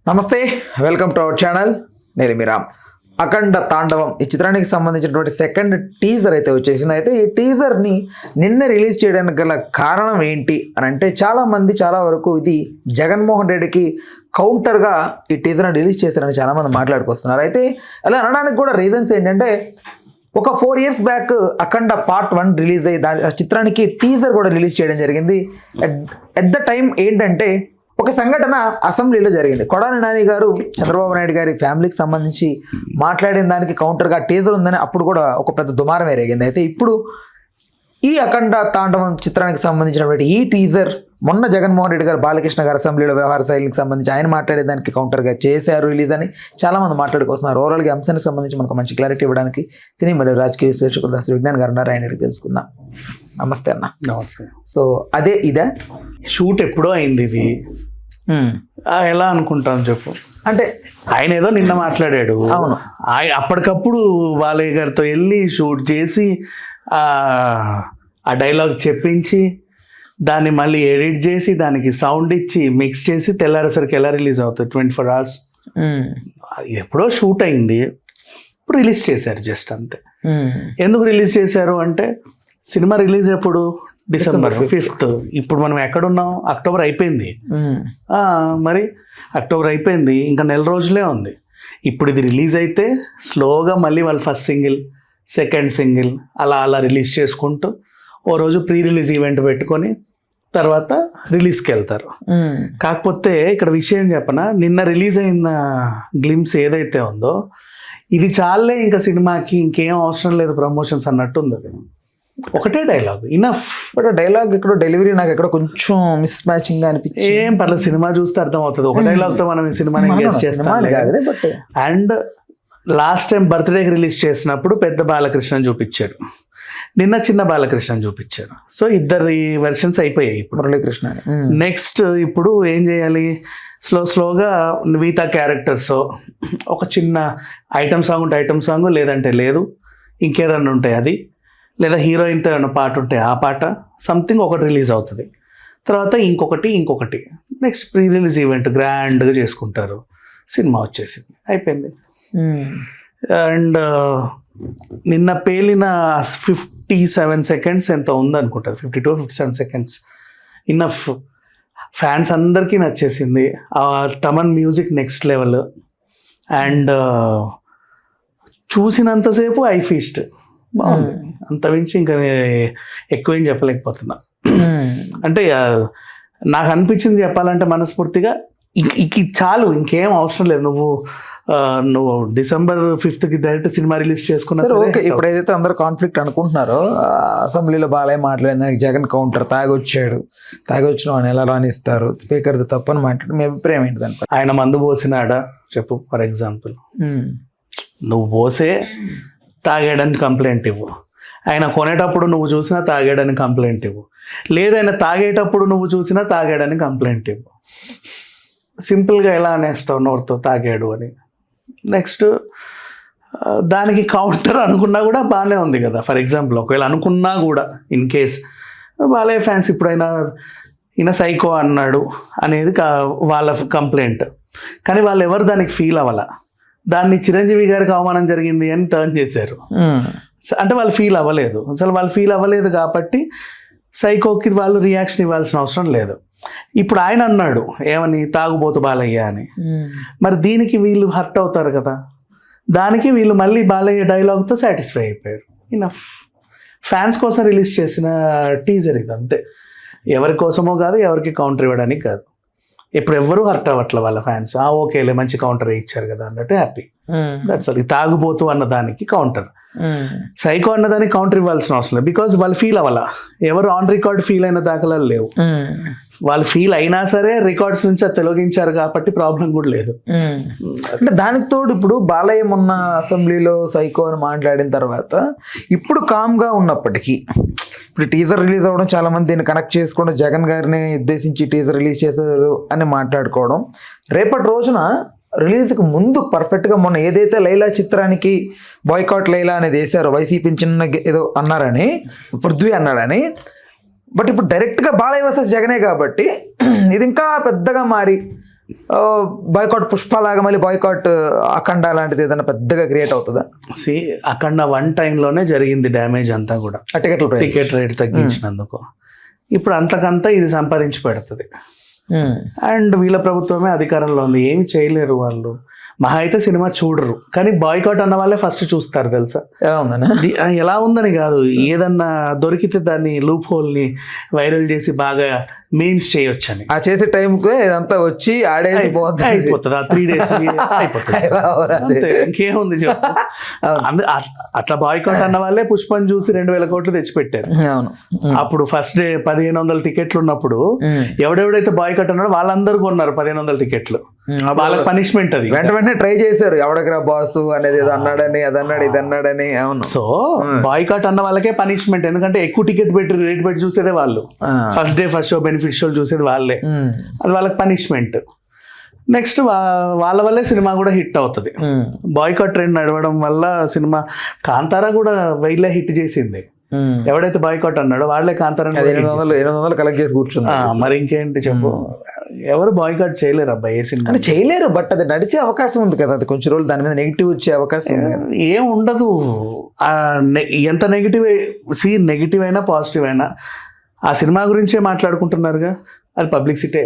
నమస్తే, welcome to our channel. నేను మీ రామ్. అఖండ తాండవం ఈ చిత్రానికి సంబంధించినటువంటి సెకండ్ టీజర్ అయితే వచ్చేసింది. అయితే ఈ టీజర్ని నిన్న రిలీజ్ చేయడానికి గల కారణం ఏంటి అని అంటే చాలామంది చాలా వరకు ఇది జగన్మోహన్ రెడ్డికి కౌంటర్గా ఈ టీజర్ని రిలీజ్ చేశారని చాలామంది మాట్లాడుకొస్తున్నారు. అయితే అలా అనడానికి కూడా రీజన్స్ ఏంటంటే ఒక 4 years బ్యాక్ అఖండ పార్ట్ 1 రిలీజ్ అయ్యి ఆ చిత్రానికి టీజర్ కూడా రిలీజ్ చేయడం జరిగింది. ఎట్ ద టైం ఏంటంటే ఒక సంఘటన అసెంబ్లీలో జరిగింది. కొడాలి నాని గారు చంద్రబాబు నాయుడు గారి ఫ్యామిలీకి సంబంధించి మాట్లాడిన దానికి కౌంటర్గా టీజర్ ఉందని అప్పుడు కూడా ఒక పెద్ద దుమారం ఎరిగింది. అయితే ఇప్పుడు ఈ అఖండ తాండవం చిత్రానికి సంబంధించినటువంటి ఈ టీజర్ మొన్న జగన్మోహన్ రెడ్డి గారు బాలకృష్ణ గారు అసెంబ్లీలో వ్యవహార శైలికి సంబంధించి ఆయన మాట్లాడే దానికి కౌంటర్గా చేశారు రిలీజ్ అని చాలామంది మాట్లాడుకొస్తున్నారు. ఓవరాల్గా అంశానికి సంబంధించి మనకు మంచి క్లారిటీ ఇవ్వడానికి సినీ మరియు రాజకీయ విశ్లేషకుడు దాస్ విజ్ఞాన్ గారు ఉన్నారు. ఆయన అడిగి తెలుసుకుందాం. నమస్తే అన్న. నమస్తే. సో అదే ఇదే షూట్ ఎప్పుడో అయింది ఇది. ఎలా అనుకుంటాం చెప్పు. అంటే ఆయన ఏదో నిన్న మాట్లాడాడు. అవును. అప్పటికప్పుడు బాలయ్య గారితో వెళ్ళి షూట్ చేసి ఆ డైలాగ్ చెప్పించి దాన్ని మళ్ళీ ఎడిట్ చేసి దానికి సౌండ్ ఇచ్చి మిక్స్ చేసి తెల్లారేసరికి ఎలా రిలీజ్ అవుతుంది 24 hours. ఎప్పుడో షూట్ అయింది, ఇప్పుడు రిలీజ్ చేశారు జస్ట్ అంతే. ఎందుకు రిలీజ్ చేశారు అంటే సినిమా రిలీజ్ ఎప్పుడు December 5th. ఇప్పుడు మనం ఎక్కడున్నాం? అక్టోబర్ అయిపోయింది. మరి అక్టోబర్ అయిపోయింది, ఇంకా 4 రోజులే ఉంది. ఇప్పుడు ఇది రిలీజ్ అయితే స్లోగా మళ్ళీ వాళ్ళు ఫస్ట్ సింగిల్, సెకండ్ సింగిల్ అలా రిలీజ్ చేసుకుంటూ ఓ రోజు ప్రీ రిలీజ్ ఈవెంట్ పెట్టుకొని తర్వాత రిలీజ్కి వెళ్తారు. కాకపోతే ఇక్కడ విషయం చెప్పనా, నిన్న రిలీజ్ అయిన గ్లిమ్స్ ఏదైతే ఉందో ఇది చాలే, ఇంకా సినిమాకి ఇంకేం అవసరం లేదు ప్రమోషన్స్ అన్నట్టు ఉంది. అది ఒకటే డైలాగ్ ఇనఫ్. బట్ డైలాగ్ ఇక్కడ డెలివరీ నాకు ఎక్కడ కొంచెం మిస్ మ్యాచింగ్ అనిపించింది. ఏం పర్లేదు, సినిమా చూస్తే అర్థం అవుతుంది. ఒక డైలాగ్తో మనం ఈ సినిమాని ఎంగేజ్ చేస్తాం. అండ్ లాస్ట్ టైం బర్త్డేకి రిలీజ్ చేసినప్పుడు పెద్ద బాలకృష్ణ చూపించాడు, నిన్న చిన్న బాలకృష్ణ చూపించారు. సో ఇద్దరి వెర్షన్స్ అయిపోయాయి. ఇప్పుడు మురళీకృష్ణ. నెక్స్ట్ ఇప్పుడు ఏం చేయాలి, స్లోగా మిగతా క్యారెక్టర్స్ ఒక చిన్న ఐటమ్ సాంగ్ ఉంటే ఐటమ్ సాంగ్, లేదంటే లేదు ఇంకేదన్నా ఉంటాయి అది, లేదా హీరోయిన్తో ఏమైనా పాట ఉంటే ఆ పాట, సంథింగ్ ఒకటి రిలీజ్ అవుతుంది. తర్వాత ఇంకొకటి నెక్స్ట్ ప్రీ రిలీజ్ ఈవెంట్ గ్రాండ్గా చేసుకుంటారు. సినిమా వచ్చేసింది, అయిపోయింది. అండ్ నిన్న పేలిన 57 seconds ఎంత ఉందనుకుంటారు, 52-57 seconds ఇన్నఫ్. ఫ్యాన్స్ అందరికీ నచ్చేసింది. Thaman music next level. And చూసినంతసేపు ఐ ఫీస్ట్ బాగుంది. అంతమించి ఇంకా ఎక్కువ ఏం చెప్పలేకపోతున్నా. అంటే నాకు అనిపించింది చెప్పాలంటే మనస్ఫూర్తిగా ఇక చాలు, ఇంకేం అవసరం లేదు. నువ్వు December 5th direct cinema release చేసుకున్నా. ఓకే, ఇప్పుడు ఏదైతే అందరూ కాన్ఫ్లిక్ట్ అనుకుంటున్నారో, అసెంబ్లీలో బాలయ్య మాట్లాడిన జగన్ కౌంటర్ తాగొచ్చిన అని ఎలా రాణిస్తారు, స్పీకర్ది తప్పని మాట్లాడు. మీ అభిప్రాయం ఏంటి దానిపై? ఆయన మందు పోసినాడా చెప్పు. ఫర్ ఎగ్జాంపుల్ నువ్వు పోసే తాగాడని కంప్లైంట్ ఇవ్వు. ఆయన కొనేటప్పుడు నువ్వు చూసినా తాగాడని కంప్లైంట్ ఇవ్వు. లేదైనా తాగేటప్పుడు నువ్వు చూసినా తాగాడని కంప్లైంట్ ఇవ్వు. సింపుల్గా ఎలా అనేస్తావు నోటితో తాగాడు అని. నెక్స్ట్ దానికి కౌంటర్ అనుకున్నా కూడా బాగానే ఉంది కదా. ఫర్ ఎగ్జాంపుల్ ఒకవేళ అనుకున్నా కూడా ఇన్ కేస్ బాలయ్య ఫ్యాన్స్ ఇప్పుడైనా ఈయన సైకో అన్నాడు అనేది వాళ్ళ కంప్లైంట్, కానీ వాళ్ళు ఎవరు దానికి ఫీల్ అవ్వాల. దాన్ని చిరంజీవి గారికి అవమానం జరిగింది అని టర్న్ చేశారు. అంటే వాళ్ళు ఫీల్ అవ్వలేదు. అసలు వాళ్ళు ఫీల్ అవ్వలేదు కాబట్టి సైకోకి వాళ్ళు రియాక్షన్ ఇవ్వాల్సిన అవసరం లేదు. ఇప్పుడు ఆయన అన్నాడు ఏమని, తాగుబోతు బాలయ్య అని. మరి దీనికి వీళ్ళు హర్ట్ అవుతారు కదా. దానికి వీళ్ళు మళ్ళీ బాలయ్య డైలాగ్తో సాటిస్ఫై అయిపోయారు. ఇనఫ్. ఫ్యాన్స్ కోసం రిలీజ్ చేసిన టీజర్ ఇది అంతే. ఎవరి కోసమో కాదు, ఎవరికి కౌంటర్ ఇవ్వడానికి కాదు. ఇప్పుడు ఎవ్వరూ హర్ట్ అవ్వట్లే వాళ్ళ ఫ్యాన్స్. ఓకేలే మంచి కౌంటర్ ఇచ్చారు కదా అన్నట్టు హ్యాపీ. That's all. తాగుబోతు అన్నదానికి కౌంటర్, సైకో అన్నదానికి కౌంటర్ ఇవ్వాల్సిన అవసరం లేదు. బికాజ్ వాళ్ళు ఫీల్ అవ్వాలా. ఎవరు ఆన్ రికార్డ్ ఫీల్ అయిన దాఖలాలు లేవు. వాళ్ళు ఫీల్ అయినా సరే రికార్డ్స్ నుంచి అది తొలగించారు కాబట్టి ప్రాబ్లం కూడా లేదు. అంటే దానికి తోడు ఇప్పుడు బాలయ్య మొన్న అసెంబ్లీలో సైకో అని మాట్లాడిన తర్వాత ఇప్పుడు కామ్గా ఉన్నప్పటికీ ఇప్పుడు టీజర్ రిలీజ్ అవ్వడం, చాలా మంది దీన్ని కనెక్ట్ చేసుకోవడం, జగన్ గారిని ఉద్దేశించి టీజర్ రిలీజ్ చేశారు అని మాట్లాడుకోవడం, రేపటి రోజున రిలీజ్కి ముందు పర్ఫెక్ట్గా మొన్న ఏదైతే లైలా చిత్రానికి బాయ్కాట్ లైలా అనేది వేశారో, వైసీపీ చిన్న ఏదో అన్నారని, పృథ్వీ అన్నాడని, బట్ ఇప్పుడు డైరెక్ట్గా బాలయ్య వర్సెస్ జగనే కాబట్టి ఇది ఇంకా పెద్దగా మారి బాయ్కాట్ పుష్పలాగా మళ్ళీ బాయ్కాట్ అఖండ లాంటిది ఏదైనా పెద్దగా క్రియేట్ అవుతుందా? అక్కడ వన్ టైంలోనే జరిగింది డ్యామేజ్ అంతా కూడా, ఆ టికెట్ రేట్ తగ్గించినందుకు. ఇప్పుడు అంతకంతా ఇది సంపాదించి పెడుతుంది. అండ్ వీళ్ళ ప్రభుత్వమే అధికారంలో ఉంది, ఏమి చేయలేరు వాళ్ళు. మహా అయితే సినిమా చూడరు, కానీ బాయ్కాట్ అన్న వాళ్ళే ఫస్ట్ చూస్తారు తెలుసా. ఎలా ఉందని ఎలా ఉందని కాదు, ఏదన్నా దొరికితే దాన్ని లూప్ హోల్ని వైరల్ చేసి బాగా మీమ్స్ చేయొచ్చని. ఆ చేసే టైంకి ఇదంతా వచ్చి ఆడేసి అయిపోతుంది, ఆ 3 days అయిపోతుంది. ఇంకేముంది చెప్పు. అట్లా బాయ్కాట్ అన్న వాళ్ళే పుష్పని చూసి 2,000 కోట్లు తెచ్చిపెట్టారు. అవును. అప్పుడు ఫస్ట్ డే 1,500 టికెట్లు ఉన్నప్పుడు ఎవడెవడైతే బాయ్కాట్ అన్నాడో వాళ్ళందరూ కొన్నారు 1,500 టికెట్లు. వాళ్ళకి పనిష్మెంట్ అది. వెంటనే ట్రై చేశారు, ఎవడగ్రా బాస్ అనేది ఏదో అన్నాడని, అదన్నాడు ఇదన్నాడని. అవును. సో బాయ్కాట్ అన్న వాళ్ళకే పనిష్మెంట్, ఎందుకంటే ఎక్కువ టికెట్ పెట్టి రేట్ పెట్టి చూసేదే వాళ్ళు. First day first show benefit షోలు చూసేది వాళ్ళే, అది వాళ్ళకి పనిష్మెంట్. నెక్స్ట్ వాళ్ళ వల్లే సినిమా కూడా హిట్ అవుతుంది. బాయ్కాట్ ట్రెండ్ నడవడం వల్ల సినిమా కాంతారా కూడా వైల్డ్ హిట్ చేసింది. ఎవడైతే బాయ్కాట్ అన్నాడో వాళ్ళే కాంతారా 800 కలెక్ట్ చేసి కూర్చుంది. మరి ఇంకేంటి చెప్పు, ఎవరు బాయ్కాట్ చేయలేరు అబ్బాయి ఏ సినిమా చేయలేరు. బట్ అది నడిచే అవకాశం ఉంది కదా, అది కొంచెం రోజులు దాని మీద నెగిటివ్ వచ్చే అవకాశం ఉంది కదా. ఏం ఉండదు, ఎంత నెగిటివ్ అయినా పాజిటివ్ అయినా ఆ సినిమా గురించే మాట్లాడుకుంటున్నారుగా, అది పబ్లిసిటీ.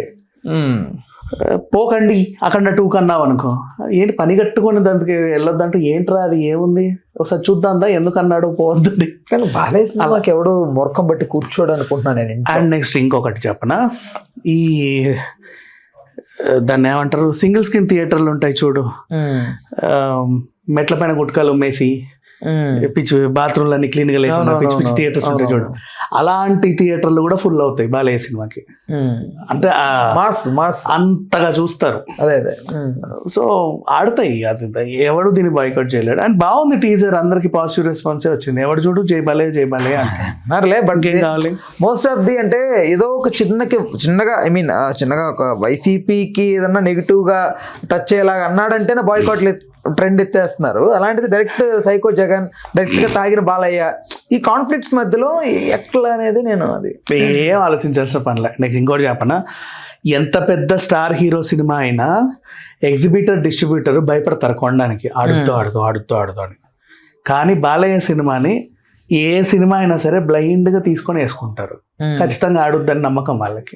పోకండి అక్కడ 2 కన్నావు అనుకో, ఏంటి పని కట్టుకొని దానికి వెళ్ళొద్దంటే ఏంట్రా అది ఏముంది ఒకసారి చూద్దాందా ఎందుకు అన్నాడు పోవద్దని. కానీ బాలయ్య సినిమాకి ఎవడు మొరకం బట్టి కూర్చోడు అనుకుంటున్నాను నేను. అండ్ నెక్స్ట్ ఇంకొకటి చెప్పనా, ఈ దాన్ని ఏమంటారు, సింగిల్ స్క్రీన్ థియేటర్లు ఉంటాయి చూడు, మెట్ల పైన గుట్కాలు ఉమ్మేసి పిచ్చి బాత్రూమ్లన్నీ క్లీన్ గా లేకుండా పిచ్చి పిచ్చి థియేటర్స్ ఉంటాయి చూడు, అలాంటి థియేటర్లు కూడా ఫుల్ అవుతాయి బాలయ్య సినిమాకి. అంటే అంతగా చూస్తారు. సో ఆడతాయి, అది ఎవడు దీన్ని బాయ్కాట్ చేయలేడు. అండ్ బాగుంది టీజర్, అందరికి పాజిటివ్ రెస్పాన్సే వచ్చింది. ఎవడు చూడు జై బాలయ్య అంటే బట్ ఏం కావాలి, మోస్ట్ ఆఫ్ ది అంటే ఏదో ఒక చిన్నగా ఐ మీన్ చిన్నగా ఒక వైసీపీకి ఏదన్నా నెగిటివ్ గా టచ్ అయ్యేలాగా అన్నాడంటేనే బాయ్కాట్ ట్రెండ్ ఎత్తేస్తున్నారు. అలాంటిది డైరెక్ట్ సైకో జగన్, డైరెక్ట్ గా తాగిన బాలయ్య, ఈ కాన్ఫ్లిక్ట్స్ మధ్యలో ఎట్లా అనేది నేను అది ఏం ఆలోచించాల్సిన పనిలే. నెక్స్ట్ ఇంకోటి చెప్పనా, ఎంత పెద్ద స్టార్ హీరో సినిమా అయినా ఎగ్జిబిటర్ డిస్ట్రిబ్యూటర్ భయపడతారు కొనడానికి, ఆడుతూ అని. కానీ బాలయ్య సినిమాని ఏ సినిమా అయినా సరే బ్లైండ్గా తీసుకొని వేసుకుంటారు, ఖచ్చితంగా ఆడుద్దని నమ్మకం వాళ్ళకి.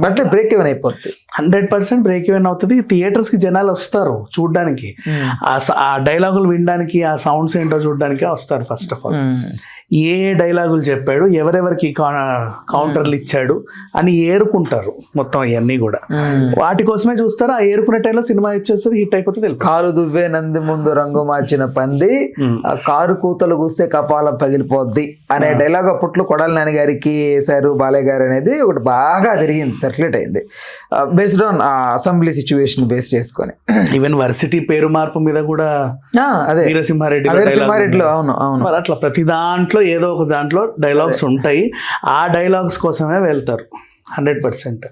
బట్ బ్రేక్ ఈవెన్ అయిపోతుంది, 100% బ్రేక్ ఈవెన్ అవుతుంది. థియేటర్స్కి జనాలు వస్తారు చూడడానికి, ఆ డైలాగులు వినడానికి, ఆ సౌండ్స్ ఏంటో చూడడానికి వస్తారు. ఫస్ట్ ఆఫ్ ఆల్ ఏ డైలాగులు చెప్పాడు, ఎవరెవరికి కౌంటర్లు ఇచ్చాడు అని ఏరుకుంటారు మొత్తం ఇవన్నీ కూడా, వాటి కోసమే చూస్తారు. ఆ ఏరుకునే టైంలో సినిమా ఇచ్చేస్తుంది, హిట్ అయిపోతుంది. కాలు దువ్వే నంది ముందు రంగు మార్చిన పంది, కారు కూతలు కూస్తే కపాలం పగిలిపోద్ది అనే డైలాగ్ అప్పట్లో కొడాలి నాని గారికి వేశారు బాలయ్య గారు అనేది ఒకటి బాగా తిరిగింది, సర్క్యులేట్ అయింది, based on assembly situation base చేసుకొని. ఈవెన్ వర్సిటీ పేరు మార్పు మీద కూడా అదే వీరసింహారెడ్డిలో అవును అట్లా ప్రతి దాంట్లో ఏదో ఒక దాంట్లో డైలాగ్స్ ఉంటాయి. ఆ డైలాగ్స్ కోసమే వెళ్తారు 100%.